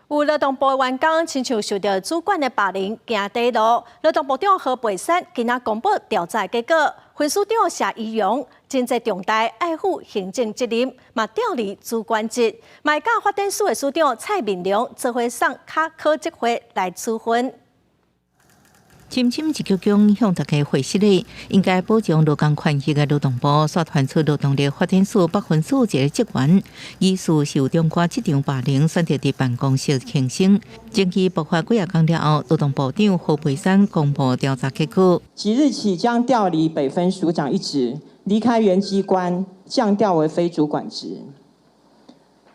有劳动部员工亲像受到主管的霸凌，行地路。劳动部长何培山今仔公布调查结果，分署长谢依荣真侪重大爱护行政责任，嘛调离主管职，卖甲发展署的署长蔡明良做伙送考绩会来处分。深深一鞠躬向大家回示咧，应该保障劳工权益的劳动部所传出劳动力发展署北分署一个职员疑似受中国职场霸凌，选择伫办公室轻生。争议爆发几啊天了后，劳动部长何培山公布调查结果，即日起将调离北分署长一职，离开原机关，降调为非主管职。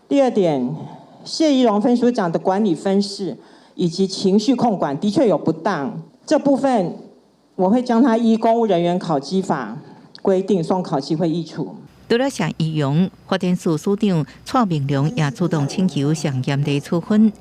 第二点，谢宜荣分署长的管理分事以及情绪控管的确有不当。这部分我会将它依公务人员考绩法规定送考绩会议处。除了谢依荣，发展署署长蔡明良也主动请求上严厉处分，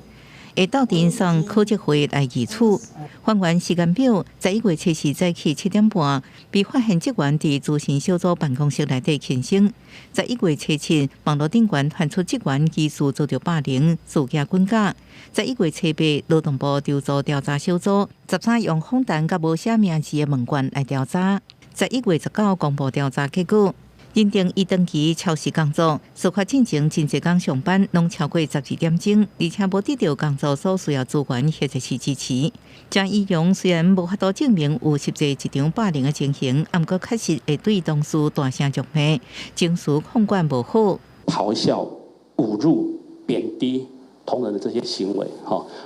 会斗阵送考绩会来议处。还原时间表，在1月7日早起7点半，被发现职员伫资讯小组办公室内底轻生。在1月7日，网络顶悬传出职员疑似遭到霸凌，事件滚假。在1月7日，劳动部调组调查小组13用访谈甲无写名字的问卷来调查。在1月19公布调查结果。认定伊长期超时工作，事发进前真侪天上班拢超过12点钟，而且无得到工作所需要资源或者是支持。张依荣虽然无法度证明有实际职场霸凌的情形，毋过确实会对同事大声辱骂，情绪控管无好，咆哮、侮辱、贬低同仁的这些行为，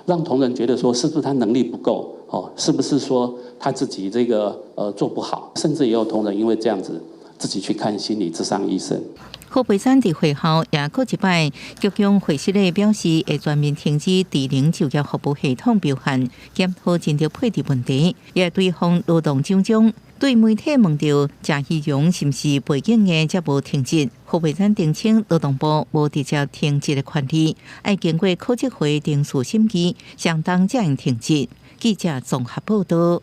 让同仁觉得说是不是他能力不够，是不是说他自己这个做不好，甚至也有同仁因为这样子。自己去看心理咨商医生。何培山伫会后也过一摆，局长会室内表示会全面停止智能就业服务系统表现，检讨真正配置问题，也对方劳动奖章。对媒体问到谢依荣是毋是背景的，才无停职，何培山澄清劳动部无直接停职的权利，要经过考绩会定数审议，相当才能停职。记者综合报道。